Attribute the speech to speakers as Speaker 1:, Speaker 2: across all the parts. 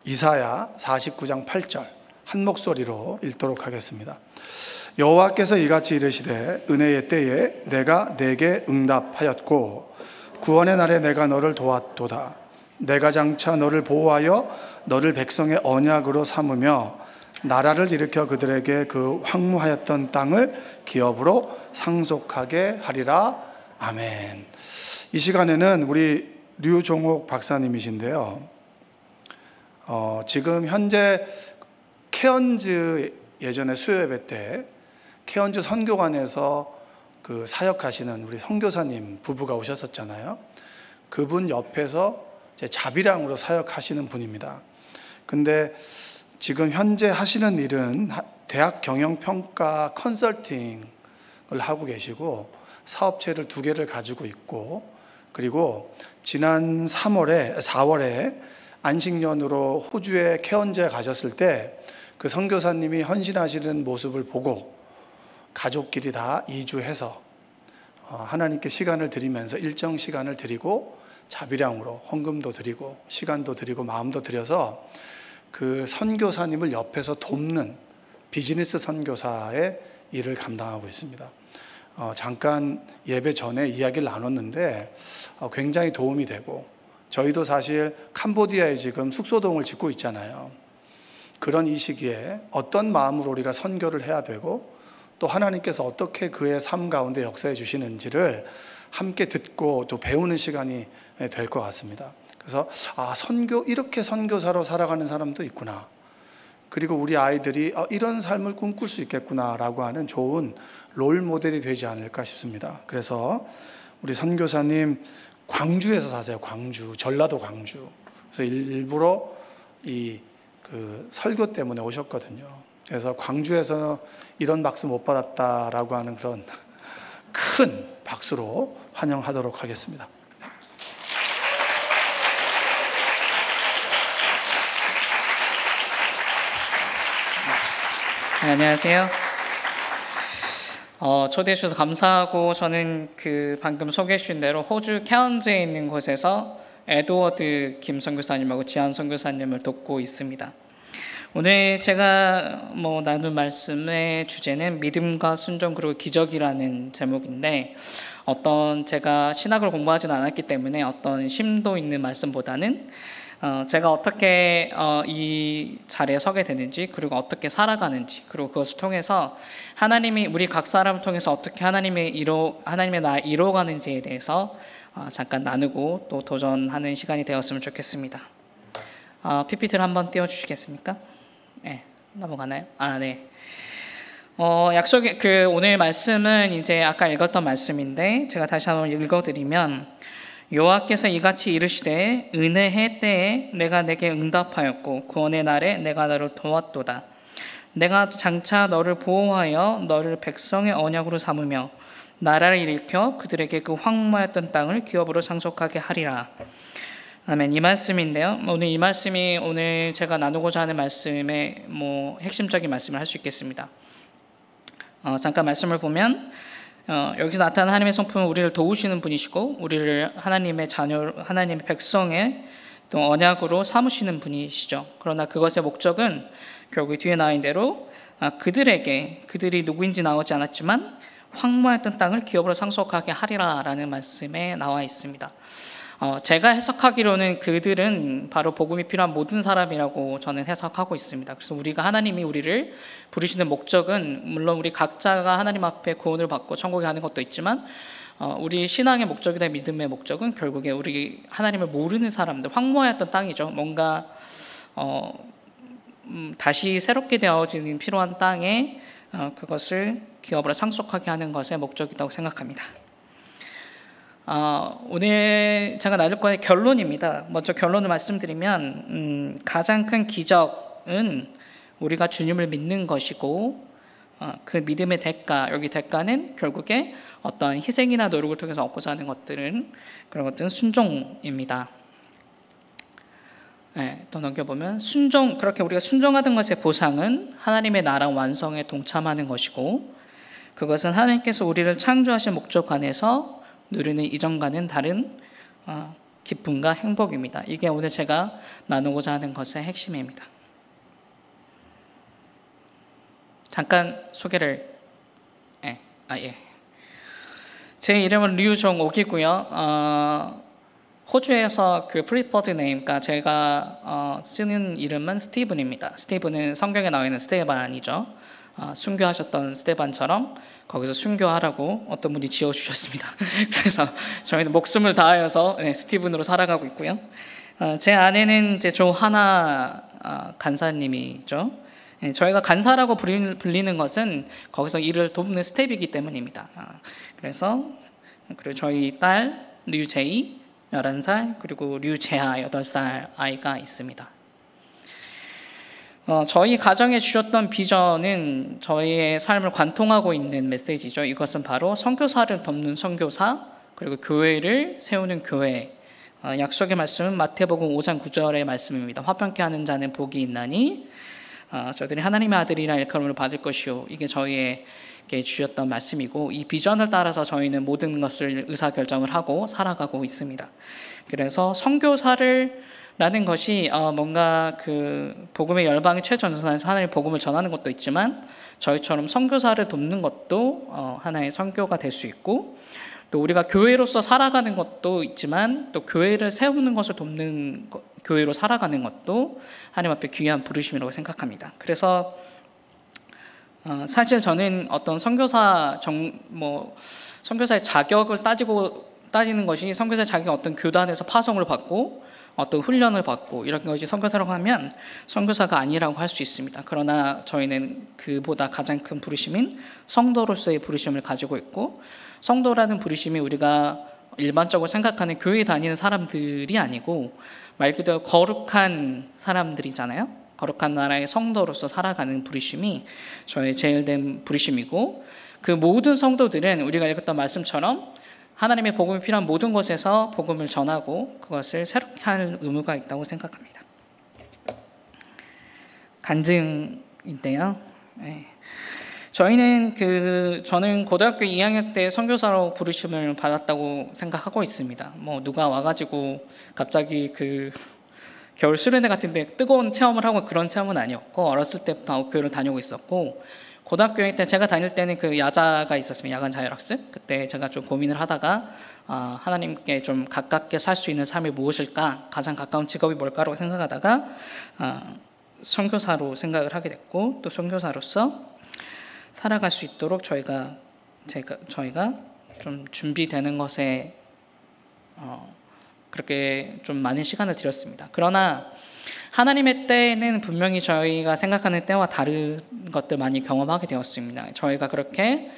Speaker 1: 이사야 49장 8절 한 목소리로 읽도록 하겠습니다. 여호와께서 이같이 이르시되 은혜의 때에 내가 내게 응답하였고 구원의 날에 내가 너를 도왔도다. 내가 장차 너를 보호하여 너를 백성의 언약으로 삼으며 나라를 일으켜 그들에게 그 황무하였던 땅을 기업으로 상속하게 하리라. 아멘. 이 시간에는 우리 류종옥 박사님이신데요, 지금 현재 케언즈, 예전에 수요예배 때 케언즈 선교관에서 그 사역하시는 우리 선교사님 부부가 오셨었잖아요. 그분 옆에서 제 자비량으로 사역하시는 분입니다. 근데 지금 현재 하시는 일은 대학 경영평가 컨설팅을 하고 계시고 사업체를 2개를 가지고 있고, 그리고 지난 4월에 안식년으로 호주에 케언즈에 가셨을 때 그 선교사님이 헌신하시는 모습을 보고 가족끼리 다 이주해서 하나님께 시간을 드리면서 일정 시간을 드리고 자비량으로 헌금도 드리고 시간도 드리고 마음도 드려서 그 선교사님을 옆에서 돕는 비즈니스 선교사의 일을 감당하고 있습니다. 잠깐 예배 전에 이야기를 나눴는데 굉장히 도움이 되고, 저희도 사실 캄보디아에 지금 숙소동을 짓고 있잖아요. 그런 이 시기에 어떤 마음으로 우리가 선교를 해야 되고 또 하나님께서 어떻게 그의 삶 가운데 역사해 주시는지를 함께 듣고 또 배우는 시간이 될 것 같습니다. 그래서 이렇게 선교사로 살아가는 사람도 있구나, 그리고 우리 아이들이 이런 삶을 꿈꿀 수 있겠구나라고 하는 좋은 롤 모델이 되지 않을까 싶습니다. 그래서 우리 선교사님 광주에서 사세요. 광주, 전라도 광주. 그래서 일부러 그 설교 때문에 오셨거든요. 그래서 광주에서 이런 박수 못 받았다라고 하는 그런 큰 박수로 환영하도록 하겠습니다.
Speaker 2: 네, 안녕하세요. 초대해 주셔서 감사하고, 저는 방금 소개해 주신 대로 호주 케언즈에 있는 곳에서 에드워드 김 선교사님하고 지한 선교사님을 돕고 있습니다. 오늘 제가 나눌 말씀의 주제는 믿음과 순종 그리고 기적이라는 제목인데, 제가 신학을 공부하지는 않았기 때문에 어떤 심도 있는 말씀보다는 제가 어떻게 이 자리에 서게 되는지, 그리고 어떻게 살아가는지, 그리고 그것을 통해서 하나님이 우리 각 사람을 통해서 어떻게 하나님의 나 이루어가는지에 대해서 잠깐 나누고 또 도전하는 시간이 되었으면 좋겠습니다. PPT를 한번 띄워주시겠습니까? 네, 넘어가나요? 네. 오늘 말씀은 이제 아까 읽었던 말씀인데 제가 다시 한번 읽어드리면, 여호와께서 이같이 이르시되 은혜의 때에 내가 내게 응답하였고 구원의 날에 내가 너를 도왔도다. 내가 장차 너를 보호하여 너를 백성의 언약으로 삼으며 나라를 일으켜 그들에게 그 황무하였던 땅을 기업으로 상속하게 하리라. 아멘. 이 말씀인데요, 오늘 이 말씀이 오늘 제가 나누고자 하는 말씀의 핵심적인 말씀을 할 수 있겠습니다. 잠깐 말씀을 보면 여기서 나타난 하나님의 성품은 우리를 도우시는 분이시고 우리를 하나님의 자녀, 하나님의 백성의 또 언약으로 삼으시는 분이시죠. 그러나 그것의 목적은 결국 뒤에 나와 있는 대로 그들이 누구인지 나오지 않았지만 황무했던 땅을 기업으로 상속하게 하리라라는 말씀에 나와 있습니다. 제가 해석하기로는 그들은 바로 복음이 필요한 모든 사람이라고 저는 해석하고 있습니다. 그래서 하나님이 우리를 부르시는 목적은 물론 우리 각자가 하나님 앞에 구원을 받고 천국에 가는 것도 있지만 우리 신앙의 목적이나 믿음의 목적은 결국에 우리 하나님을 모르는 사람들, 황무하였던 땅이죠. 뭔가 다시 새롭게 되어지는 필요한 땅에 그것을 기업으로 상속하게 하는 것의 목적이라고 생각합니다. 오늘 제가 나눌 거의 결론입니다. 먼저 결론을 말씀드리면 가장 큰 기적은 우리가 주님을 믿는 것이고 그 믿음의 대가, 여기 대가는 결국에 어떤 희생이나 노력을 통해서 얻고자 하는 것들은 그런 것들은 순종입니다. 또 넘겨보면 그렇게 우리가 순종하던 것의 보상은 하나님의 나라 완성에 동참하는 것이고, 그것은 하나님께서 우리를 창조하신 목적 안에서 누리는 이전과는 다른 기쁨과 행복입니다. 이게 오늘 제가 나누고자 하는 것의 핵심입니다. 잠깐 소개를 제 이름은 류종옥이고요. 호주에서 그 프리퍼드 네임, 그러니까 제가 쓰는 이름은 스티븐입니다. 스티븐은 성경에 나와 있는 스테반이죠. 순교하셨던 스테반처럼 거기서 순교하라고 어떤 분이 지어주셨습니다. 그래서 저희는 목숨을 다하여서 스티븐으로 살아가고 있고요. 제 아내는 이제 조하나 간사님이죠. 저희가 간사라고 불리는 것은 거기서 일을 돕는 스텝이기 때문입니다. 그리고 저희 딸 류제이 11살, 그리고 류재하 8살 아이가 있습니다. 저희 가정에 주셨던 비전은 저희의 삶을 관통하고 있는 메시지죠. 이것은 바로 선교사를 돕는 선교사, 그리고 교회를 세우는 교회. 약속의 말씀은 마태복음 5장 9절의 말씀입니다. 화평케 하는 자는 복이 있나니 저들이 하나님의 아들이라 일컬음을 받을 것이요. 이게 저희에게 주셨던 말씀이고, 이 비전을 따라서 저희는 모든 것을 의사결정을 하고 살아가고 있습니다. 그래서 선교사를 라는 것이 뭔가 그 복음의 열방의 최전선에서 하나님의 복음을 전하는 것도 있지만, 저희처럼 선교사를 돕는 것도 하나의 선교가 될 수 있고, 또 우리가 교회로서 살아가는 것도 있지만 또 교회를 세우는 것을 돕는 교회로 살아가는 것도 하나님 앞에 귀한 부르심이라고 생각합니다. 그래서 사실 저는 어떤 선교사의 자격을 따지는 것이, 선교사의 자격이 어떤 교단에서 파송을 받고 어떤 훈련을 받고 이런 것이 선교사라고 하면 선교사가 아니라고 할 수 있습니다. 그러나 저희는 그보다 가장 큰 부르심인 성도로서의 부르심을 가지고 있고, 성도라는 부르심이 우리가 일반적으로 생각하는 교회 다니는 사람들이 아니고 말 그대로 거룩한 사람들이잖아요. 거룩한 나라의 성도로서 살아가는 부르심이 저의 제일된 부르심이고, 그 모든 성도들은 우리가 읽었던 말씀처럼 하나님의 복음이 필요한 모든 곳에서 복음을 전하고 그것을 새롭게 할 의무가 있다고 생각합니다. 간증인데요. 저는 고등학교 2학년 때 선교사로 부르심을 받았다고 생각하고 있습니다. 누가 와가지고 갑자기 겨울 수련회 같은데 뜨거운 체험을 하고 그런 체험은 아니었고, 어렸을 때부터 교회를 다니고 있었고, 고등학교 때 제가 다닐 때는 그 야자가 있었습니다. 야간 자율학습. 그때 제가 좀 고민을 하다가 하나님께 좀 가깝게 살 수 있는 삶이 무엇일까, 가장 가까운 직업이 뭘까라고 생각하다가 선교사로 생각을 하게 됐고, 또 선교사로서 살아갈 수 있도록 저희가 좀 준비되는 것에 그렇게 좀 많은 시간을 들였습니다. 그러나 하나님의 때는 분명히 저희가 생각하는 때와 다른 것들 많이 경험하게 되었습니다. 저희가 그렇게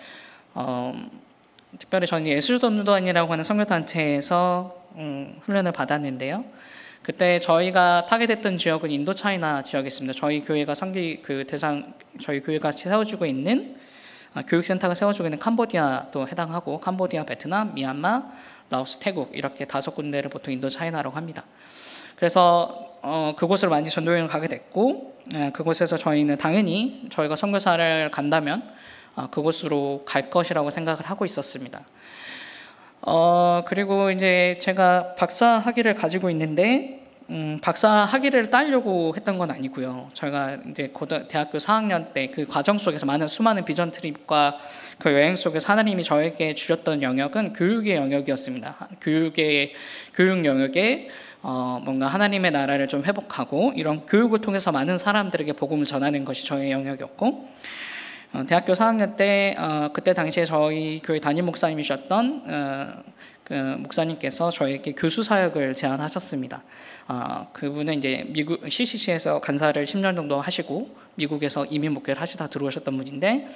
Speaker 2: 특별히 저는 예술도단이라고 하는 선교단체에서 훈련을 받았는데요. 그때 저희가 타게 됐던 지역은 인도차이나 지역이었습니다. 저희 교회가 저희 교회가 세워주고 있는 교육센터가 세워주고 있는 캄보디아도 해당하고, 캄보디아, 베트남, 미얀마, 라오스, 태국 이렇게 5군데를 보통 인도차이나라고 합니다. 그래서 그곳으로 많이 전도여행을 가게 됐고, 그곳에서 저희는 당연히 저희가 선교사를 간다면 그곳으로 갈 것이라고 생각을 하고 있었습니다. 그리고 이제 제가 박사 학위를 가지고 있는데, 박사 학위를 따려고 했던 건 아니고요. 저희가 이제 대학교 4학년 때 그 과정 속에서 수많은 비전 트립과 그 여행 속에서 하나님이 저에게 주셨던 영역은 교육의 영역이었습니다. 교육 영역에 뭔가 하나님의 나라를 좀 회복하고, 이런 교육을 통해서 많은 사람들에게 복음을 전하는 것이 저의 영역이었고, 대학교 4학년 때 그때 당시에 저희 교회 담임 목사님이셨던 그 목사님께서 저에게 교수 사역을 제안하셨습니다. 그분은 이제 미국 CCC에서 간사를 10년 정도 하시고 미국에서 이민 목회를 하시다 들어오셨던 분인데,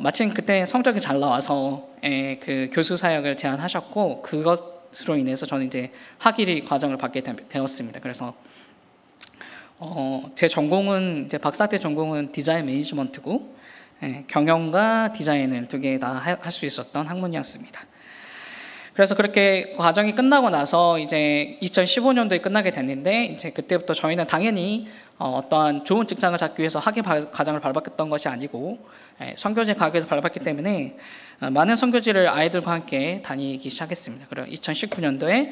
Speaker 2: 마침 그때 성적이 잘 나와서 그 교수 사역을 제안하셨고, 그것으로 인해서 저는 이제 학위 과정을 받게 되었습니다. 그래서 제 전공은 이제 박사 때 전공은 디자인 매니지먼트고, 경영과 디자인을 2개 다 할 수 있었던 학문이었습니다. 그래서 그렇게 과정이 끝나고 나서 이제 2015년도에 끝나게 됐는데, 이제 그때부터 저희는 당연히 어떠한 좋은 직장을 잡기 위해서 학위 과정을 밟았던 것이 아니고 선교지 가기 위해서 밟았기 때문에 많은 선교지를 아이들과 함께 다니기 시작했습니다. 그리고 2019년도에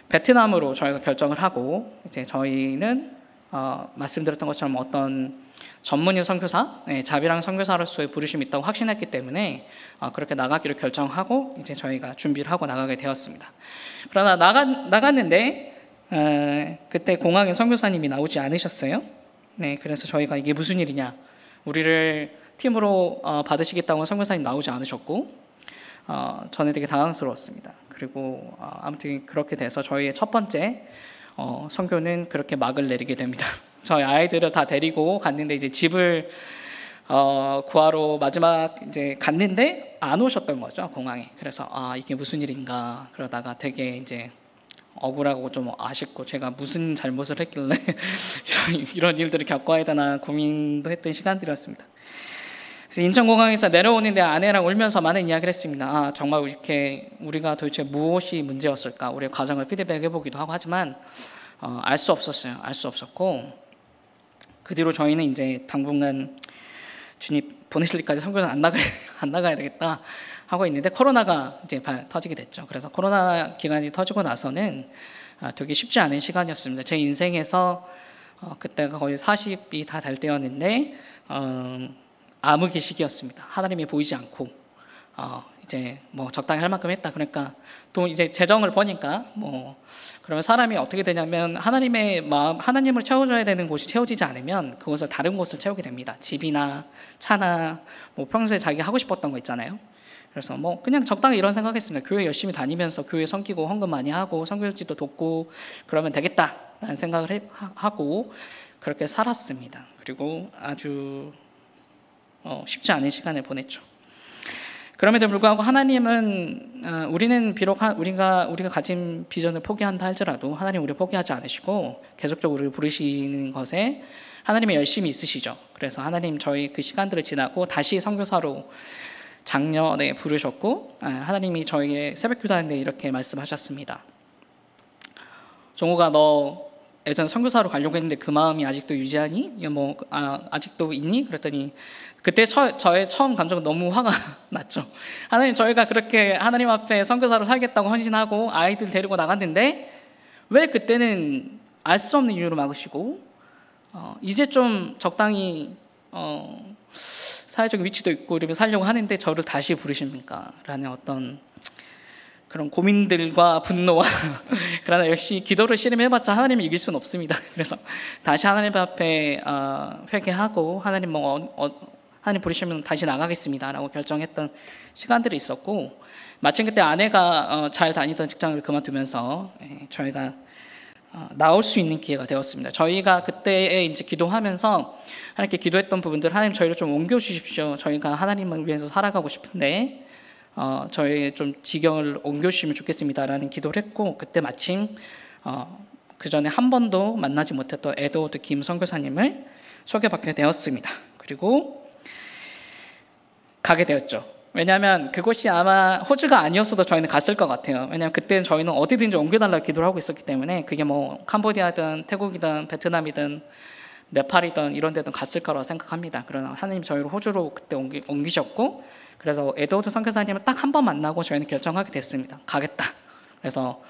Speaker 2: 베트남으로 저희가 결정을 하고 이제 저희는 말씀드렸던 것처럼 어떤 전문인 선교사, 자비랑 선교사로서의 부르심이 있다고 확신했기 때문에 그렇게 나가기로 결정하고 이제 저희가 준비를 하고 나가게 되었습니다. 그러나 나갔는데 그때 공항에 선교사님이 나오지 않으셨어요. 네, 그래서 저희가 이게 무슨 일이냐, 우리를 팀으로 받으시겠다고 선교사님 나오지 않으셨고 저는 되게 당황스러웠습니다. 그리고 아무튼 그렇게 돼서 저희의 첫 번째 선교는 그렇게 막을 내리게 됩니다. 저희 아이들을 다 데리고 갔는데 이제 집을 구하러 마지막 이제 갔는데 안 오셨던 거죠, 공항에. 그래서 이게 무슨 일인가 그러다가 되게 이제 억울하고 좀 아쉽고 제가 무슨 잘못을 했길래 이런 일들을 겪어야 되나 고민도 했던 시간들이었습니다. 그래서 인천공항에서 내려오는데 아내랑 울면서 많은 이야기를 했습니다. 정말 이렇게 우리가 도대체 무엇이 문제였을까, 우리의 과정을 피드백해보기도 하고 하지만 알 수 없었어요. 알 수 없었고 그 뒤로 저희는 이제 당분간 주님 보내실 때까지 선교는 안 나가야 되겠다 하고 있는데 코로나가 이제 터지게 됐죠. 그래서 코로나 기간이 터지고 나서는 되게 쉽지 않은 시간이었습니다. 제 인생에서 그때가 거의 40이 다 될 때였는데 암흑의 시기였습니다. 하나님이 보이지 않고 이제 뭐 적당히 할 만큼 했다. 그러니까 또 이제 재정을 버니까 그러면 사람이 어떻게 되냐면 하나님의 마음, 하나님을 채워줘야 되는 곳이 채워지지 않으면 그것을 다른 곳을 채우게 됩니다. 집이나 차나 뭐 평소에 자기가 하고 싶었던 거 있잖아요. 그래서 뭐 그냥 적당히 이런 생각했습니다. 교회 열심히 다니면서 교회 섬기고 헌금 많이 하고 선교지도 돕고 그러면 되겠다라는 생각을 하고 그렇게 살았습니다. 그리고 아주 쉽지 않은 시간을 보냈죠. 그럼에도 불구하고 하나님은 우리는 비록 우리가 가진 비전을 포기한다 할지라도 하나님 우리를 포기하지 않으시고 계속적으로 우리를 부르시는 것에 하나님의 열심이 있으시죠. 그래서 하나님 저희 그 시간들을 지나고 다시 선교사로 작년에 부르셨고 하나님이 저에게 새벽기도 하는데 이렇게 말씀하셨습니다. 종호가 너 예전 선교사로 가려고 했는데 그 마음이 아직도 유지하니? 아직도 있니? 그랬더니 그때 저의 처음 감정은 너무 화가 났죠. 하나님, 저희가 그렇게 하나님 앞에 선교사로 살겠다고 헌신하고 아이들 데리고 나갔는데 왜 그때는 알 수 없는 이유로 막으시고 이제 좀 적당히 사회적 위치도 있고 이러면 살려고 하는데 저를 다시 부르십니까? 라는 어떤 그런 고민들과 분노와 그러나 역시 기도를 씨름해봤자 하나님을 이길 수는 없습니다. 그래서 다시 하나님 앞에 회개하고 하나님 하나님 부르시면 다시 나가겠습니다라고 결정했던 시간들이 있었고 마침 그때 아내가 잘 다니던 직장을 그만두면서 저희가 나올 수 있는 기회가 되었습니다. 저희가 그때에 이제 기도하면서 하나님께 기도했던 부분들 하나님 저희를 좀 옮겨 주십시오. 저희가 하나님을 위해서 살아가고 싶은데 저희 좀 지경을 옮겨주시면 좋겠습니다라는 기도를 했고 그때 마침 그 전에 한 번도 만나지 못했던 에드워드 김 선교사님을 소개받게 되었습니다. 그리고 가게 되었죠. 왜냐하면 그곳이 아마 호주가 아니었어도 저희는 갔을 것 같아요. 왜냐하면 그때는 저희는 어디든지 옮겨달라고 기도를 하고 있었기 때문에 그게 뭐 캄보디아든 태국이든 베트남이든 네팔이든 이런 데든 갔을 거라고 생각합니다. 그러나 하나님 저희를 호주로 그때 옮기셨고 그래서 에드워드 선교사님을 딱 한 번 만나고 저희는 결정하게 됐습니다. 가겠다. 그래서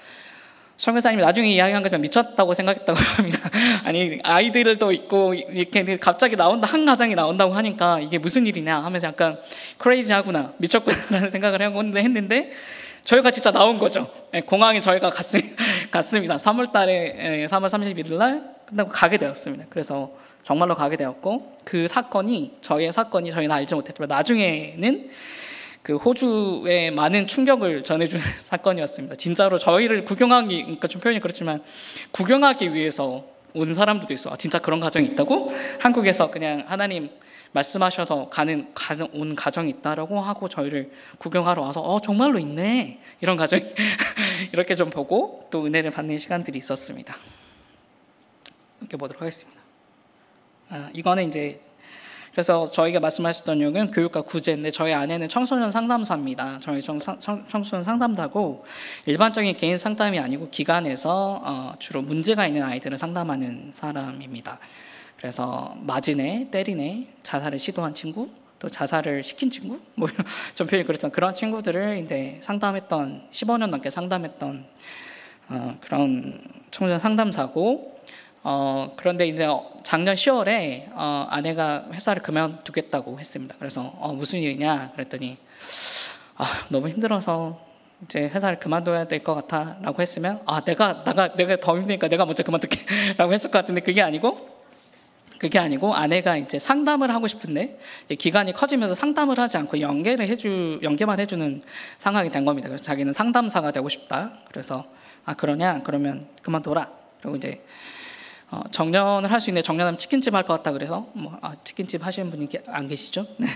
Speaker 2: 선교사님이 나중에 이야기한 것처럼 미쳤다고 생각했다고 합니다. 아니 아이들도 있고 이렇게 갑자기 한 가정이 나온다고 하니까 이게 무슨 일이냐 하면서 약간 크레이지하구나 미쳤구나라는 생각을 했는데 저희가 진짜 나온 거죠. 공항에 저희가 갔습니다. 3월 31일 날 끝나고 가게 되었습니다. 그래서 정말로 가게 되었고 그 사건이 저희는 알지 못했지만 나중에는 그 호주에 많은 충격을 전해주는 사건이었습니다. 진짜로 저희를 그러니까 좀 표현이 그렇지만 구경하기 위해서 온 사람들도 있어. 진짜 그런 가정이 있다고? 한국에서 그냥 하나님 말씀하셔서 온 가정이 있다라고 하고 저희를 구경하러 와서 정말로 있네 이런 가정이 이렇게 좀 보고 또 은혜를 받는 시간들이 있었습니다. 이렇게 보도록 하겠습니다. 이거는 이제 그래서 저희가 말씀하셨던 내용은 교육과 구제인데 저희 아내는 청소년 상담사입니다. 저희 청소년 상담사고 일반적인 개인 상담이 아니고 기관에서 주로 문제가 있는 아이들을 상담하는 사람입니다. 그래서 맞으네, 때리네, 자살을 시도한 친구, 또 자살을 시킨 친구, 좀 표현이 그렇지만 그런 친구들을 이제 상담했던 15년 넘게 상담했던 그런 청년 상담사고, 그런데 이제 작년 10월에 아내가 회사를 그만두겠다고 했습니다. 그래서 무슨 일이냐 그랬더니 너무 힘들어서 이제 회사를 그만둬야 될 것 같아라고 했으면 내가 더 힘드니까 내가 먼저 그만둘게라고 했을 것 같은데 그게 아니고 아내가 이제 상담을 하고 싶은데 기간이 커지면서 상담을 하지 않고 연계만 해주는 상황이 된 겁니다. 그래서 자기는 상담사가 되고 싶다. 그래서 그러냐? 그러면 그만둬라. 그리고 이제 정년을 할 수 있는데 정년하면 치킨집 할 것 같다. 그래서 치킨집 하시는 분이 안 계시죠? 네.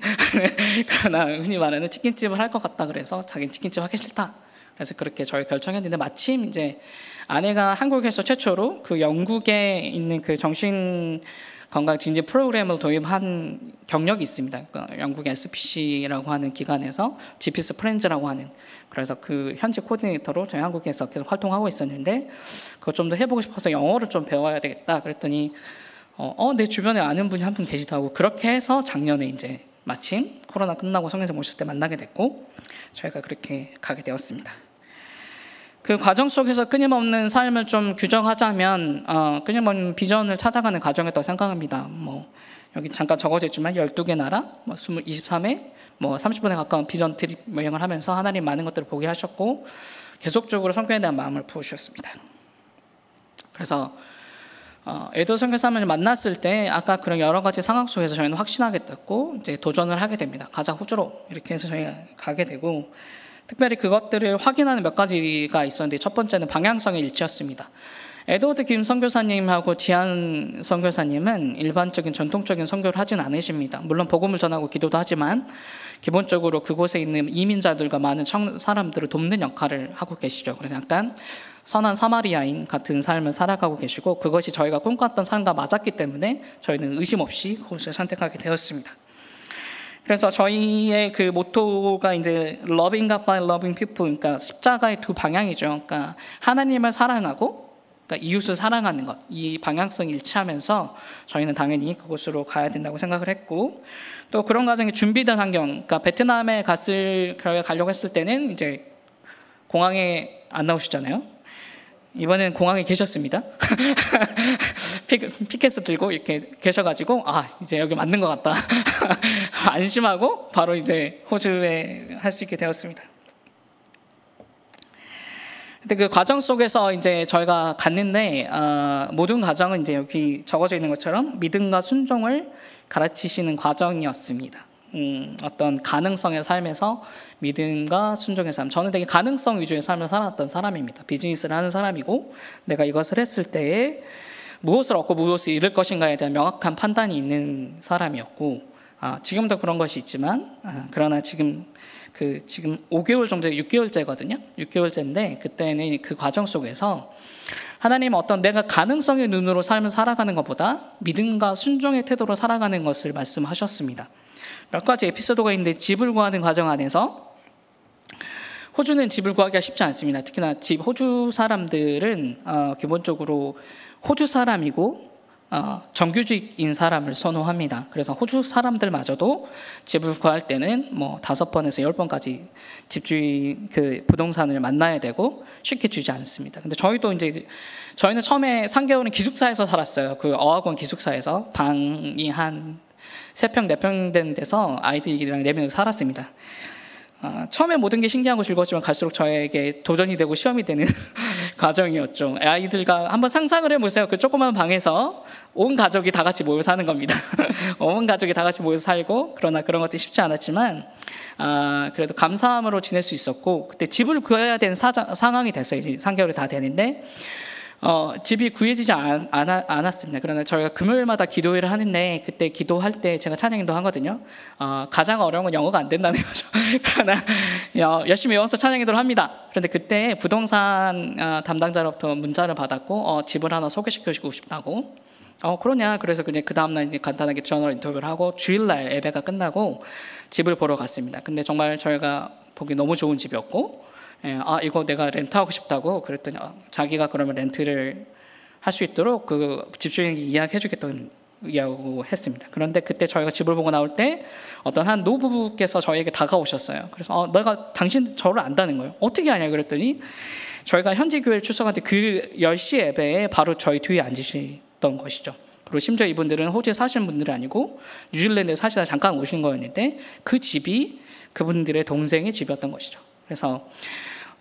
Speaker 2: 그러나 흔히 말하는 치킨집을 할 것 같다. 그래서 자기는 치킨집 하기 싫다. 그래서 그렇게 저희 결정했는데 마침 이제 아내가 한국에서 최초로 그 영국에 있는 그 정신 건강 진지 프로그램을 도입한 경력이 있습니다. 그러니까 영국 SPC라고 하는 기관에서 GPS 프렌즈라고 하는, 그래서 그 현지 코디네이터로 저희 한국에서 계속 활동하고 있었는데 그거 좀 더 해보고 싶어서 영어를 좀 배워야 되겠다. 그랬더니 내 주변에 아는 분이 한 분 계시다고, 그렇게 해서 작년에 이제 마침 코로나 끝나고 성령님 모실 때 만나게 됐고 저희가 그렇게 가게 되었습니다. 그 과정 속에서 끊임없는 삶을 좀 규정하자면 끊임없는 비전을 찾아가는 과정이었다고 생각합니다. 여기 잠깐 적어져 있지만 12개 나라, 23회, 30분에 가까운 비전 트립 여행을 하면서 하나님 많은 것들을 보게 하셨고 계속적으로 성경에 대한 마음을 부으셨습니다. 그래서 에도 선교사님을 만났을 때 아까 그런 여러 가지 상황 속에서 저희는 확신하게 됐고 이제 도전을 하게 됩니다. 가자 호주로, 이렇게 해서 저희가 가게 되고, 특별히 그것들을 확인하는 몇 가지가 있었는데 첫 번째는 방향성의 일치였습니다. 에드워드 김 선교사님하고 지한 선교사님은 일반적인 전통적인 선교를 하진 않으십니다. 물론 복음을 전하고 기도도 하지만 기본적으로 그곳에 있는 이민자들과 많은 사람들을 돕는 역할을 하고 계시죠. 그래서 약간 선한 사마리아인 같은 삶을 살아가고 계시고 그것이 저희가 꿈꿨던 삶과 맞았기 때문에 저희는 의심 없이 그곳을 선택하게 되었습니다. 그래서 저희의 그 모토가 이제 Loving God by Loving People, 그러니까 십자가의 두 방향이죠. 그러니까 하나님을 사랑하고 그러니까 이웃을 사랑하는 것, 이 방향성이 일치하면서 저희는 당연히 그곳으로 가야 된다고 생각을 했고, 또 그런 과정에 준비된 환경, 그러니까 베트남에 가려고 했을 때는 이제 공항에 안 나오시잖아요. 이번엔 공항에 계셨습니다. 피켓을 들고 이렇게 계셔가지고 이제 여기 맞는 것 같다. 안심하고 바로 이제 호주에 할 수 있게 되었습니다. 근데 그 과정 속에서 이제 저희가 갔는데 모든 과정은 이제 여기 적어져 있는 것처럼 믿음과 순종을 가르치시는 과정이었습니다. 어떤 가능성의 삶에서 믿음과 순종의 삶, 저는 되게 가능성 위주의 삶을 살았던 사람입니다. 비즈니스를 하는 사람이고 내가 이것을 했을 때에 무엇을 얻고 무엇을 잃을 것인가에 대한 명확한 판단이 있는 사람이었고 지금도 그런 것이 있지만 그러나 지금 5개월 정도, 6개월째거든요. 6개월째인데 그때는 그 과정 속에서 하나님은 어떤 내가 가능성의 눈으로 삶을 살아가는 것보다 믿음과 순종의 태도로 살아가는 것을 말씀하셨습니다. 몇 가지 에피소드가 있는데 집을 구하는 과정 안에서 호주는 집을 구하기가 쉽지 않습니다. 특히나 호주 사람들은 기본적으로 호주 사람이고 정규직인 사람을 선호합니다. 그래서 호주 사람들마저도 집을 구할 때는 5번에서 10번까지 집주인 그 부동산을 만나야 되고 쉽게 주지 않습니다. 근데 저희는 처음에 3개월은 기숙사에서 살았어요. 그 어학원 기숙사에서 방이 한 3평, 4평 된 데서 아이들이랑 4명이 살았습니다. 처음에 모든 게 신기하고 즐거웠지만 갈수록 저에게 도전이 되고 시험이 되는 과정이었죠. 아이들과 한번 상상을 해보세요. 그 조그만 방에서 온 가족이 다 같이 모여 사는 겁니다. 온 가족이 다 같이 모여 살고, 그러나 그런 것도 쉽지 않았지만 그래도 감사함으로 지낼 수 있었고, 그때 집을 구해야 되는 상황이 됐어요. 이제 3개월이 다 되는데 집이 구해지지 않았습니다. 그러나 저희가 금요일마다 기도회를 하는데 그때 기도할 때 제가 찬양인도 하거든요. 가장 어려운 건 영어가 안 된다는 거죠. 그러나 열심히 외워서 찬양인도를 합니다. 그런데 그때 부동산 담당자로부터 문자를 받았고 집을 하나 소개시켜주고 싶다고. 그러냐. 그래서 그냥 그 다음날 이제 간단하게 전화 인터뷰를 하고 주일날 예배가 끝나고 집을 보러 갔습니다. 근데 정말 저희가 보기 너무 좋은 집이었고, 이거 내가 렌트하고 싶다고 그랬더니 자기가 그러면 렌트를 할 수 있도록 그 집주인이 이야기해주겠다고 했습니다. 그런데 그때 저희가 집을 보고 나올 때 어떤 한 노부부께서 저희에게 다가오셨어요. 그래서 당신 저를 안다는 거예요. 어떻게 아냐 그랬더니 저희가 현지 교회를 출석할 때 그 10시 예배에 바로 저희 뒤에 앉으시던 것이죠. 그리고 심지어 이분들은 호주에 사시는 분들이 아니고 뉴질랜드에 사시다 잠깐 오신 거였는데 그 집이 그분들의 동생의 집이었던 것이죠. 그래서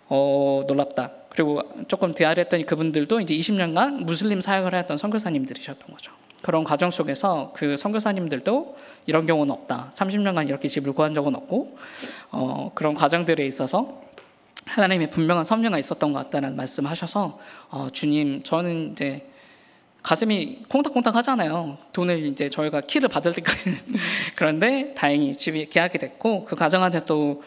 Speaker 2: 놀랍다. 그리고 조금 대화를 했더니 그분들도 이제 20년간 무슬림 사역을 했던 선교사님들이셨던 거죠. 그런 과정 속에서 그 선교사님들도 이런 경우는 없다. 30년간 이렇게 집을 구한 적은 없고 그런 과정들에 있어서 하나님의 분명한 섭리가 있었던 것 같다는 말씀하셔서 주님, 저는 이제 가슴이 콩닥콩닥 하잖아요. 돈을 이제 저희가 키를 받을 때까지는 그런데 다행히 집이 계약이 됐고 그 과정 안에서 또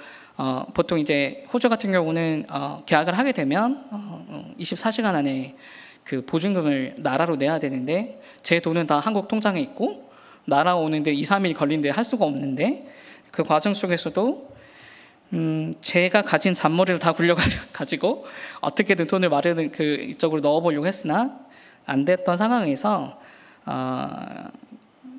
Speaker 2: 보통 이제 호주 같은 경우는 계약을 하게 되면 24시간 안에 그 보증금을 나라로 내야 되는데 제 돈은 다 한국 통장에 있고 나라 오는데 2, 3일 걸리는데 할 수가 없는데 그 과정 속에서도 제가 가진 잔머리를 다 굴려가지고 어떻게든 돈을 마련을 그 이쪽으로 넣어보려고 했으나 안 됐던 상황에서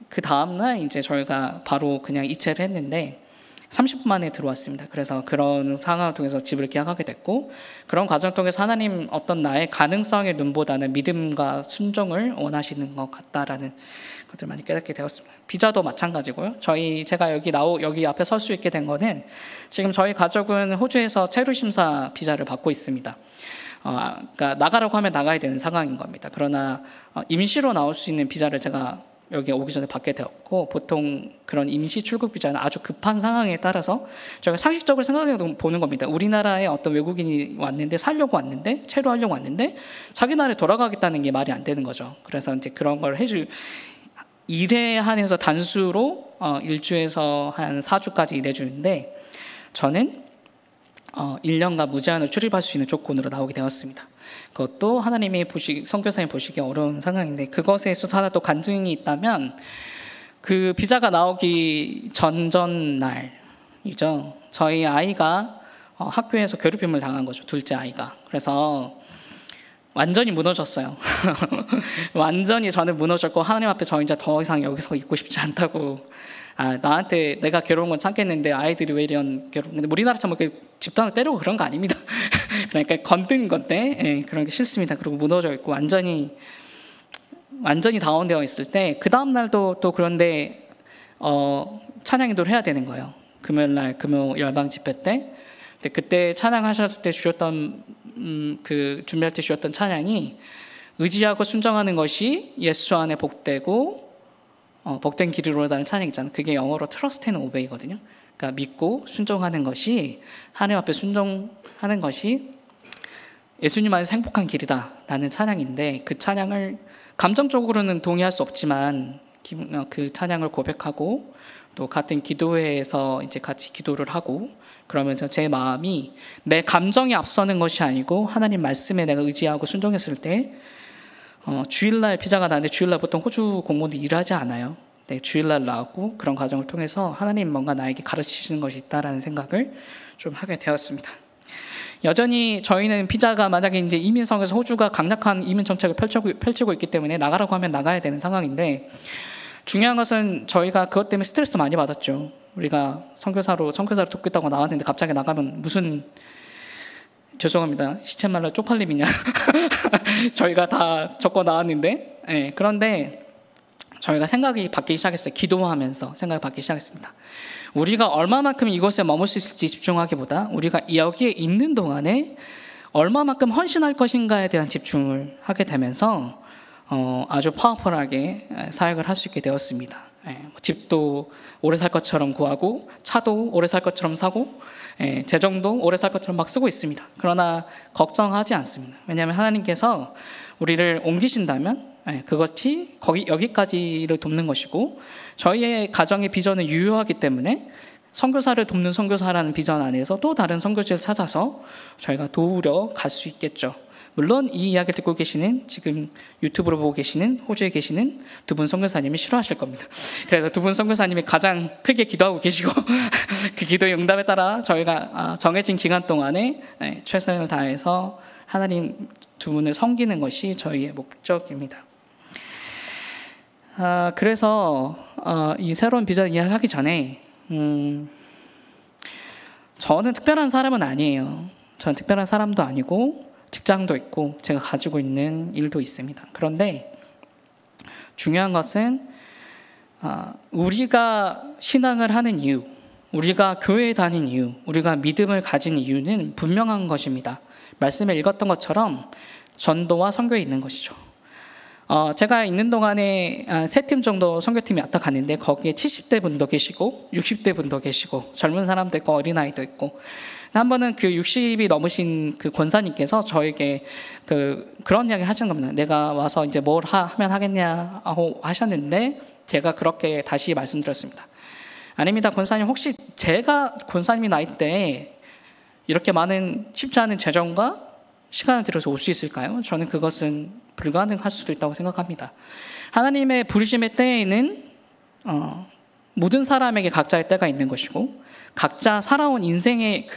Speaker 2: 그 다음날 이제 저희가 바로 그냥 이체를 했는데 30분 만에 들어왔습니다. 그래서 그런 상황을 통해서 집을 계약하게 됐고 그런 과정 통해서 하나님 어떤 나의 가능성의 눈보다는 믿음과 순종을 원하시는 것 같다라는 것들 많이 깨닫게 되었습니다. 비자도 마찬가지고요. 제가 여기 앞에 설 수 있게 된 거는 지금 저희 가족은 호주에서 체류 심사 비자를 받고 있습니다. 그러니까 나가라고 하면 나가야 되는 상황인 겁니다. 그러나 임시로 나올 수 있는 비자를 제가 여기 오기 전에 받게 되었고 보통 그런 임시 출국 비자는 아주 급한 상황에 따라서 저희가 상식적으로 생각해 보는 겁니다. 우리나라에 어떤 외국인이 왔는데 살려고 왔는데 체류하려고 왔는데 자기 나라에 돌아가겠다는 게 말이 안 되는 거죠. 그래서 이제 그런 걸 일에 한해서 단수로 1주에서 한 4주까지 내주는데 저는 1년간 무제한으로 출입할 수 있는 조건으로 나오게 되었습니다. 그것도 하나님이 선교사님 보시기 어려운 상황인데 그것에 있어서 하나 또 간증이 있다면 그 비자가 나오기 전날이죠. 저희 아이가 학교에서 괴롭힘을 당한 거죠. 둘째 아이가. 그래서 완전히 무너졌어요. 완전히 저는 무너졌고 하나님 앞에 저 이제 더 이상 여기서 있고 싶지 않다고 나한테 내가 괴로운 건 참겠는데 아이들이 왜 이런 근데 우리나라처럼 집단을 때리고 그런 거 아닙니다. 그러니까 건든 건데 그런 게 싫습니다. 그리고 무너져 있고 완전히 다운되어 있을 때 그 다음 날도 또 그런데 찬양인도를 해야 되는 거예요. 금요일날 금요 열방 집회 때. 근데 그때 찬양하셨을 때 주셨던 준비할 때 주셨던 찬양이 의지하고 순종하는 것이 예수 안에 복되고 복된 길이로라는 찬양 있잖아요. 그게 영어로 트러스트 앤 오베이거든요. 그러니까 믿고 순종하는 것이 하나님 앞에 순종하는 것이 예수님 안에서 행복한 길이다라는 찬양인데 그 찬양을 감정적으로는 동의할 수 없지만 그 찬양을 고백하고 또 같은 기도회에서 이제 같이 기도를 하고 그러면서 제 마음이 내 감정이 앞서는 것이 아니고 하나님 말씀에 내가 의지하고 순종했을 때 주일날 비자가 나는데 주일날 보통 호주 공무원들이 일하지 않아요. 네, 주일날 나왔고 그런 과정을 통해서 하나님 뭔가 나에게 가르치시는 것이 있다라는 생각을 좀 하게 되었습니다. 여전히 저희는 비자가 만약에 이제 이민성에서 호주가 강력한 이민 정책을 펼치고 있기 때문에 나가라고 하면 나가야 되는 상황인데 중요한 것은 저희가 그것 때문에 스트레스 많이 받았죠. 우리가 선교사로 돕겠다고 나왔는데 갑자기 나가면 무슨 죄송합니다. 시쳇말로 쪽팔림이냐. 저희가 다 적고 나왔는데 그런데 저희가 생각이 바뀌기 시작했어요. 기도하면서 생각이 바뀌기 시작했습니다. 우리가 얼마만큼 이곳에 머물 수 있을지 집중하기보다 우리가 여기에 있는 동안에 얼마만큼 헌신할 것인가에 대한 집중을 하게 되면서 아주 파워풀하게 사역을 할 수 있게 되었습니다. 집도 오래 살 것처럼 구하고 차도 오래 살 것처럼 사고 재정도 오래 살 것처럼 막 쓰고 있습니다. 그러나 걱정하지 않습니다. 왜냐하면 하나님께서 우리를 옮기신다면 그것이 여기까지를 돕는 것이고 저희의 가정의 비전은 유효하기 때문에 선교사를 돕는 선교사라는 비전 안에서 또 다른 선교지를 찾아서 저희가 도우려 갈 수 있겠죠. 물론 이 이야기를 듣고 계시는 지금 유튜브로 보고 계시는 호주에 계시는 두 분 선교사님이 싫어하실 겁니다. 그래서 두 분 선교사님이 가장 크게 기도하고 계시고 그 기도의 응답에 따라 저희가 정해진 기간 동안에 최선을 다해서 하나님 두 분을 섬기는 것이 저희의 목적입니다. 그래서 이 새로운 비전 이야기하기 전에 저는 특별한 사람은 아니에요. 저는 특별한 사람도 아니고 직장도 있고 제가 가지고 있는 일도 있습니다. 그런데 중요한 것은 우리가 신앙을 하는 이유, 우리가 교회에 다닌 이유, 우리가 믿음을 가진 이유는 분명한 것입니다. 말씀에 읽었던 것처럼 전도와 선교에 있는 것이죠. 제가 있는 동안에 3팀 정도 선교팀이 왔다 갔는데 거기에 70대 분도 계시고 60대 분도 계시고 젊은 사람도 있고 어린아이도 있고, 한 번은 그 60이 넘으신 그 권사님께서 저에게 그런 이야기를 하시는 겁니다. 내가 와서 이제 뭘 하면 하겠냐고 하셨는데 제가 그렇게 다시 말씀드렸습니다. 아닙니다, 권사님. 혹시 제가 권사님이 나이 때 이렇게 많은 쉽지 않은 재정과 시간을 들여서 올 수 있을까요? 저는 그것은 불가능할 수도 있다고 생각합니다. 하나님의 부르심의 때에는 모든 사람에게 각자의 때가 있는 것이고, 각자 살아온 인생의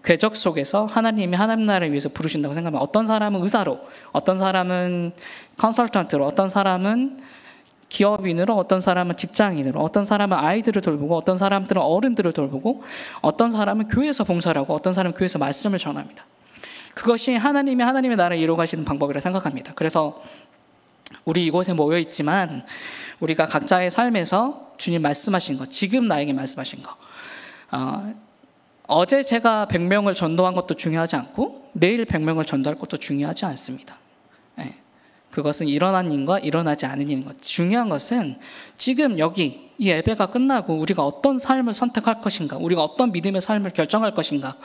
Speaker 2: 궤적 속에서 하나님이 하나님 나라를 위해서 부르신다고 생각합니다. 어떤 사람은 의사로, 어떤 사람은 컨설턴트로, 어떤 사람은 기업인으로, 어떤 사람은 직장인으로, 어떤 사람은 아이들을 돌보고, 어떤 사람들은 어른들을 돌보고, 어떤 사람은 교회에서 봉사를 하고, 어떤 사람은 교회에서 말씀을 전합니다. 그것이 하나님이 하나님의 나라를 이루어 가시는 방법이라 생각합니다. 그래서 우리 이곳에 모여 있지만 우리가 각자의 삶에서 주님 말씀하신 것, 지금 나에게 말씀하신 것, 어제 제가 100명을 전도한 것도 중요하지 않고 내일 100명을 전도할 것도 중요하지 않습니다. 그것은 일어난 일과 일어나지 않은 일인 것. 중요한 것은 지금 여기 이 예배가 끝나고 우리가 어떤 삶을 선택할 것인가, 우리가 어떤 믿음의 삶을 결정할 것인가가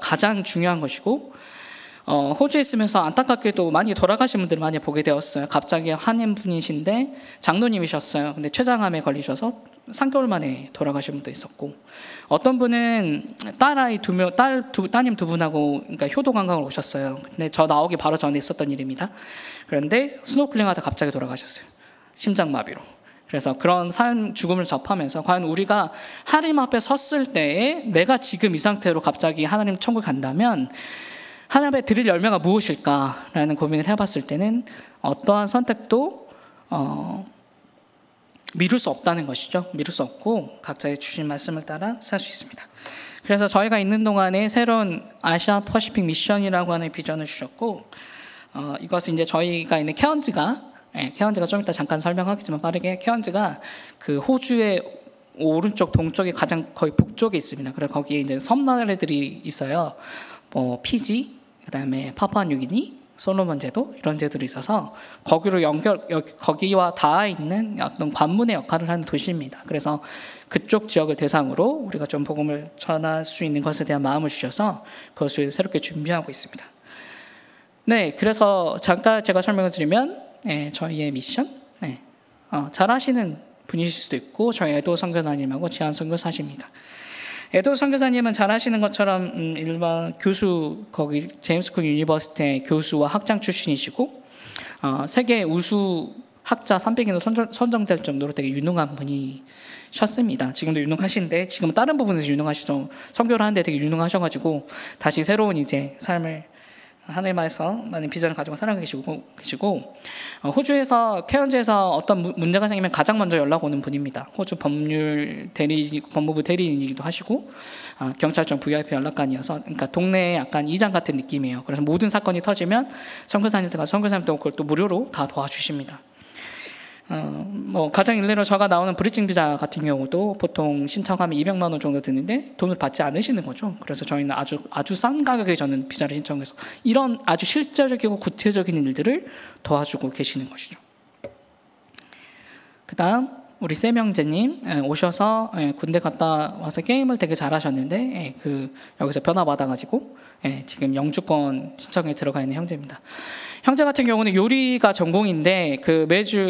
Speaker 2: 가장 중요한 것이고, 호주에 있으면서 안타깝게도 많이 돌아가신 분들을 많이 보게 되었어요. 갑자기 한인 분이신데 장로님이셨어요. 근데 췌장암에 걸리셔서 3개월 만에 돌아가신 분도 있었고, 어떤 분은 따님 두 분하고 그러니까 효도 관광을 오셨어요. 근데 저 나오기 바로 전에 있었던 일입니다. 그런데 스노클링하다 갑자기 돌아가셨어요. 심장마비로. 그래서 그런 죽음을 접하면서 과연 우리가 하나님 앞에 섰을 때에 내가 지금 이 상태로 갑자기 하나님 천국 간다면 하나님 앞에 드릴 열매가 무엇일까라는 고민을 해봤을 때는 어떠한 선택도 미룰 수 없다는 것이죠. 미룰 수 없고 각자의 주신 말씀을 따라 살 수 있습니다. 그래서 저희가 있는 동안에 새로운 아시아 퍼시픽 미션이라고 하는 비전을 주셨고, 이것은 이제 저희가 있는 케언즈가 좀 이따 잠깐 설명하겠지만 빠르게, 케언즈가 그 호주의 오른쪽 동쪽에 가장 거의 북쪽에 있습니다. 그래서 거기에 이제 섬나라들이 있어요. 뭐 피지, 그다음에 파푸아뉴기니, 솔로몬 제도, 이런 제도들이 있어서 거기로 거기와 닿아 있는 어떤 관문의 역할을 하는 도시입니다. 그래서 그쪽 지역을 대상으로 우리가 좀 복음을 전할 수 있는 것에 대한 마음을 주셔서 그것을 새롭게 준비하고 있습니다. 네, 그래서 잠깐 제가 설명을 드리면, 저희의 미션, 잘 아시는 분이실 수도 있고 저희 에도 선교사님하고 지한 선교사십니다. 에도 선교사님은 잘 아시는 것처럼 일반 교수, 거기 제임스 쿡 유니버시티 교수와 학장 출신이시고, 세계 우수 학자 300인으로 선정될 정도로 되게 유능한 분이셨습니다. 지금도 유능하신데, 지금은 다른 부분에서 유능하시죠. 선교를 하는데 되게 유능하셔가지고 다시 새로운 이제 삶을 하늘만에서 많은 비전을 가지고 살아가고 계시고, 호주에서 케언즈에서 어떤 문제가 생기면 가장 먼저 연락 오는 분입니다. 호주 법무부 대리인이기도 하시고, 경찰청 VIP 연락관이어서, 그러니까 동네에 약간 이장 같은 느낌이에요. 그래서 모든 사건이 터지면 선교사님들과 선교사님들 그걸 또 무료로 다 도와주십니다. 뭐 가장 일례로 저가 나오는 브리징 비자 같은 경우도 보통 신청하면 200만 원 정도 드는데 돈을 받지 않으시는 거죠. 그래서 저희는 아주 싼 가격에 저는 비자를 신청해서 이런 아주 실제적이고 구체적인 일들을 도와주고 계시는 것이죠. 그다음 우리 세명제님 오셔서 군대 갔다 와서 게임을 되게 잘하셨는데 여기서 변화 받아가지고 지금 영주권 신청에 들어가 있는 형제입니다. 형제 같은 경우는 요리가 전공인데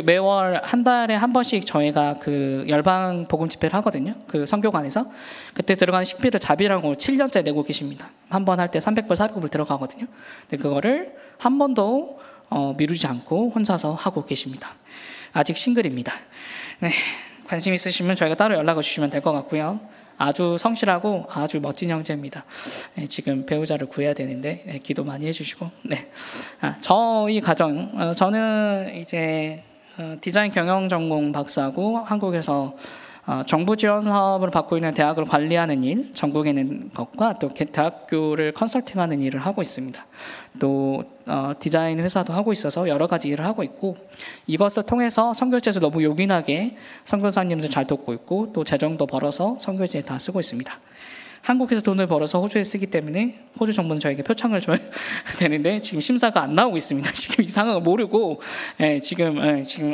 Speaker 2: 매월 한 달에 한 번씩 저희가 그 열방 복음 집회를 하거든요. 그 선교관에서 그때 들어가는 식비를 자비라고 7년째 내고 계십니다. 한 번 할 때 300불 사립급을 들어가거든요. 근데 그거를 한 번도 미루지 않고 혼자서 하고 계십니다. 아직 싱글입니다. 네, 관심 있으시면 저희가 따로 연락을 주시면 될 것 같고요. 아주 성실하고 아주 멋진 형제입니다. 지금 배우자를 구해야 되는데 기도 많이 해주시고. 네, 저희 가정, 저는 이제 디자인 경영 전공 박사고 한국에서 정부 지원 사업을 받고 있는 대학을 관리하는 일, 전국에 있는 것과 또 대학교를 컨설팅하는 일을 하고 있습니다. 또 디자인 회사도 하고 있어서 여러 가지 일을 하고 있고, 이것을 통해서 선교지에서 너무 요긴하게 선교사님들 잘 돕고 있고, 또 재정도 벌어서 선교지에 다 쓰고 있습니다. 한국에서 돈을 벌어서 호주에 쓰기 때문에 호주 정부는 저에게 표창을 줘야 되는데 지금 심사가 안 나오고 있습니다. 지금 이 상황을 모르고 지금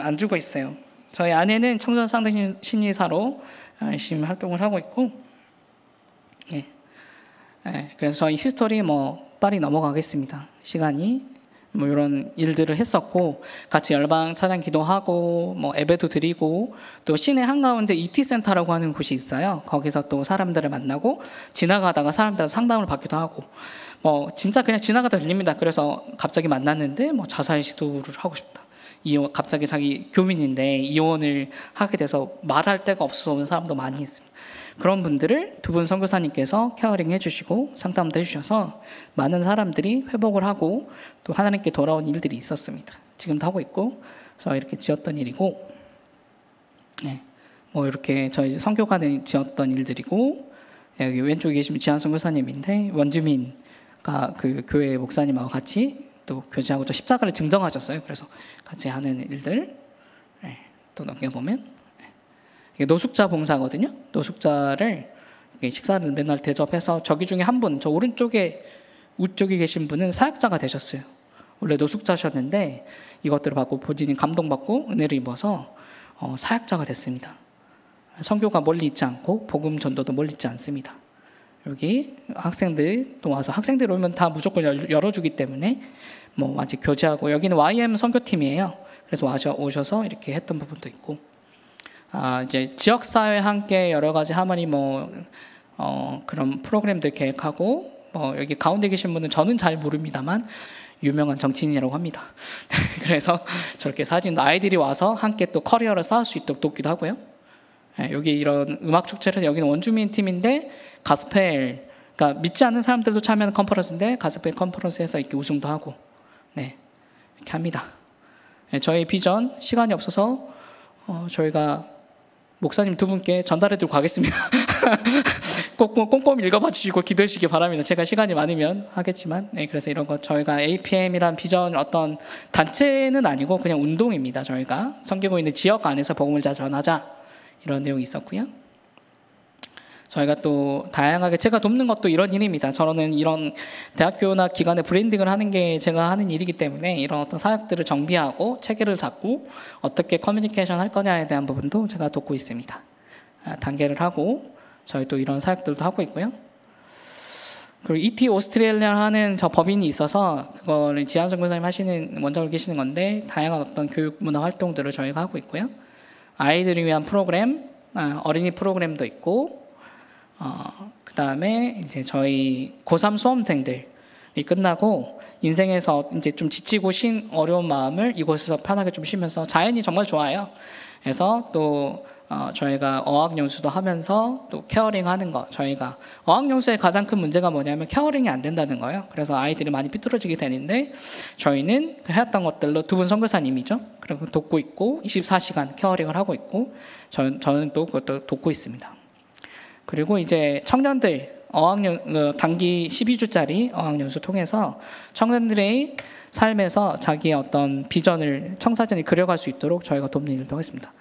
Speaker 2: 안 주고 있어요. 저희 아내는 청소년 상담 심리사로 열심히 활동을 하고 있고, 그래서 저희 히스토리 빨리 넘어가겠습니다. 시간이 이런 일들을 했었고, 같이 열방 찬양 기도하고 예배도 드리고, 또 시내 한가운데 ET 센터라고 하는 곳이 있어요. 거기서 또 사람들을 만나고 지나가다가 사람들 상담을 받기도 하고, 진짜 그냥 지나가다 들립니다. 그래서 갑자기 만났는데 자살 시도를 하고 싶다. 갑자기 자기 교민인데 이혼을 하게 돼서 말할 데가 없어서 오는 사람도 많이 있습니다. 그런 분들을 두 분 선교사님께서 케어링 해주시고 상담도 해주셔서 많은 사람들이 회복을 하고 또 하나님께 돌아온 일들이 있었습니다. 지금도 하고 있고, 저 이렇게 지었던 일이고, 이렇게 저희 선교관을 지었던 일들이고, 여기 왼쪽에 계시면 지한 선교사님인데 원주민가 그 교회 목사님하고 같이 또 교제하고 또 십자가를 증정하셨어요. 그래서 같이 하는 일들 또 넘겨보면 이게 노숙자 봉사거든요. 노숙자를 식사를 맨날 대접해서 저기 중에 한 분, 저 오른쪽에 우쪽에 계신 분은 사역자가 되셨어요. 원래 노숙자셨는데 이것들을 받고 본인이 감동받고 은혜를 입어서 사역자가 됐습니다. 선교가 멀리 있지 않고 복음 전도도 멀리 있지 않습니다. 여기 학생들 또 와서, 학생들 오면 다 무조건 열어주기 때문에 아직 교제하고, 여기는 YM 선교팀이에요. 그래서 오셔서 이렇게 했던 부분도 있고, 이제 지역사회 함께 여러 가지 하모니 그런 프로그램들 계획하고, 여기 가운데 계신 분은 저는 잘 모릅니다만 유명한 정치인이라고 합니다. 그래서 저렇게 사진도 아이들이 와서 함께 또 커리어를 쌓을 수 있도록 돕기도 하고요. 여기 이런 음악 축제를 해서, 여기는 원주민 팀인데 가스펠, 그러니까 믿지 않는 사람들도 참여하는 컨퍼런스인데 가스펠 컨퍼런스에서 이렇게 우승도 하고, 이렇게 합니다. 저희 비전 시간이 없어서 저희가 목사님 두 분께 전달해드리고 가겠습니다. 꼭 꼼꼼히 읽어봐 주시고 기도해 주시기 바랍니다. 제가 시간이 많으면 하겠지만, 그래서 이런 거 저희가 APM이란 비전 어떤 단체는 아니고 그냥 운동입니다. 저희가 섬기고 있는 지역 안에서 복음을 잘 전하자, 이런 내용이 있었고요. 저희가 또 다양하게 제가 돕는 것도 이런 일입니다. 저는 이런 대학교나 기관의 브랜딩을 하는 게 제가 하는 일이기 때문에 이런 어떤 사역들을 정비하고 체계를 잡고 어떻게 커뮤니케이션 할 거냐에 대한 부분도 제가 돕고 있습니다. 단계를 하고 저희 또 이런 사역들도 하고 있고요. 그리고 ET 오스트레일리아 하는 저 법인이 있어서 그거를 지한성 교사님 하시는 원장으로 계시는 건데, 다양한 어떤 교육 문화 활동들을 저희가 하고 있고요. 아이들을 위한 프로그램, 어린이 프로그램도 있고, 그 다음에 이제 저희 고3 수험생들이 끝나고 인생에서 이제 좀 지치고 어려운 마음을 이곳에서 편하게 좀 쉬면서, 자연이 정말 좋아요. 그래서 또 저희가 어학연수도 하면서 또 케어링하는 거, 저희가 어학연수의 가장 큰 문제가 뭐냐면 케어링이 안 된다는 거예요. 그래서 아이들이 많이 삐뚤어지게 되는데, 저희는 해왔던 것들로 두 분 선교사님이죠. 그리고 돕고 있고 24시간 케어링을 하고 있고, 저는 또 그것도 돕고 있습니다. 그리고 이제 청년들 단기 12주짜리 어학연수 통해서 청년들의 삶에서 자기의 어떤 비전을, 청사진을 그려갈 수 있도록 저희가 돕는 일도 하겠습니다.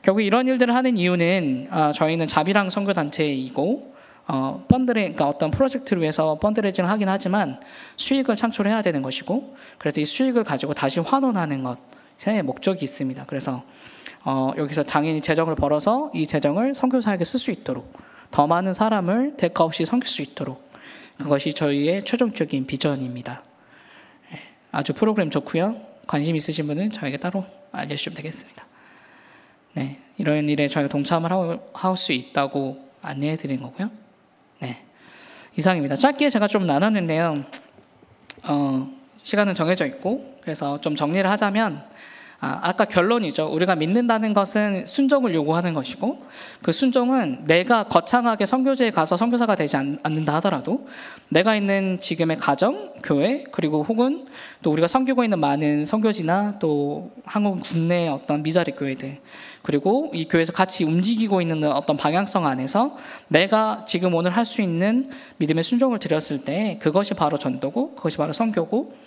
Speaker 2: 결국 이런 일들을 하는 이유는 저희는 자비랑 선교단체이고 그러니까 어떤 프로젝트를 위해서 펀드레이징을 하긴 하지만 수익을 창출해야 되는 것이고, 그래서 이 수익을 가지고 다시 환원하는 것에 목적이 있습니다. 그래서 여기서 당연히 재정을 벌어서 이 재정을 선교사에게 쓸 수 있도록, 더 많은 사람을 대가 없이 섬길 수 있도록, 그것이 저희의 최종적인 비전입니다. 아주 프로그램 좋고요. 관심 있으신 분은 저에게 따로 알려주시면 되겠습니다. 이런 일에 저희가 동참을 할 수 있다고 안내해 드린 거고요. 이상입니다. 짧게 제가 좀 나눴는데요. 시간은 정해져 있고, 그래서 좀 정리를 하자면 아까 결론이죠. 우리가 믿는다는 것은 순종을 요구하는 것이고, 그 순종은 내가 거창하게 선교제에 가서 선교사가 되지 않는다 하더라도 내가 있는 지금의 가정, 교회, 그리고 혹은 또 우리가 섬기고 있는 많은 선교지나 또 한국 국내 어떤 미자립 교회들, 그리고 이 교회에서 같이 움직이고 있는 어떤 방향성 안에서 내가 지금 오늘 할 수 있는 믿음의 순종을 드렸을 때 그것이 바로 전도고, 그것이 바로 선교고,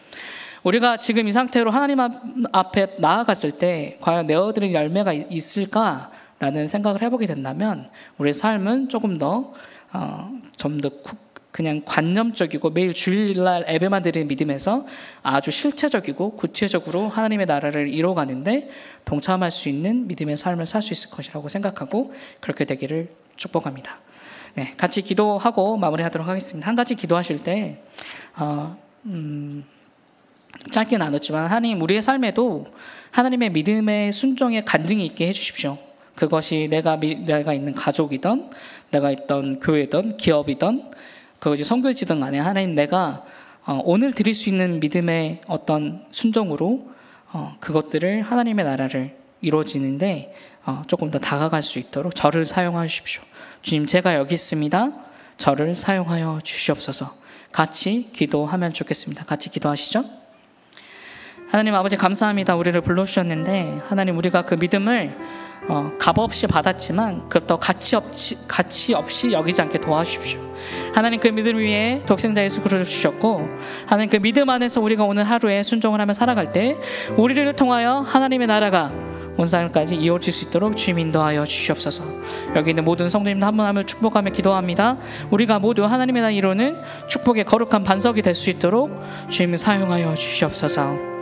Speaker 2: 우리가 지금 이 상태로 하나님 앞에 나아갔을 때 과연 내어드릴 열매가 있을까라는 생각을 해보게 된다면 우리의 삶은 조금 더 좀 더 그냥 관념적이고 매일 주일날 예배만 드리는 믿음에서 아주 실체적이고 구체적으로 하나님의 나라를 이뤄가는데 동참할 수 있는 믿음의 삶을 살 수 있을 것이라고 생각하고 그렇게 되기를 축복합니다. 네, 같이 기도하고 마무리하도록 하겠습니다. 한 가지 기도하실 때 짧게 나눴지만 하나님, 우리의 삶에도 하나님의 믿음의 순종의 간증이 있게 해주십시오. 그것이 내가 있는 가족이든 내가 있던 교회든 기업이든 그것이 선교지든 간에 하나님, 내가 오늘 드릴 수 있는 믿음의 어떤 순종으로 그것들을 하나님의 나라를 이루어지는데 조금 더 다가갈 수 있도록 저를 사용하십시오. 주님, 제가 여기 있습니다. 저를 사용하여 주시옵소서. 같이 기도하면 좋겠습니다. 같이 기도하시죠. 하나님 아버지, 감사합니다. 우리를 불러주셨는데 하나님, 우리가 그 믿음을 값없이 받았지만 그것도 가치 없이 여기지 않게 도와주십시오. 하나님, 그 믿음 위에 독생자 예수 그리스도를 주셨고, 하나님 그 믿음 안에서 우리가 오늘 하루에 순종을 하며 살아갈 때 우리를 통하여 하나님의 나라가 온 세상까지 이어질 수 있도록 주님 인도하여 주시옵소서. 여기 있는 모든 성도님들 한 분 한 분 축복하며 기도합니다. 우리가 모두 하나님의 나라 이루는 축복의 거룩한 반석이 될 수 있도록 주님 사용하여 주시옵소서.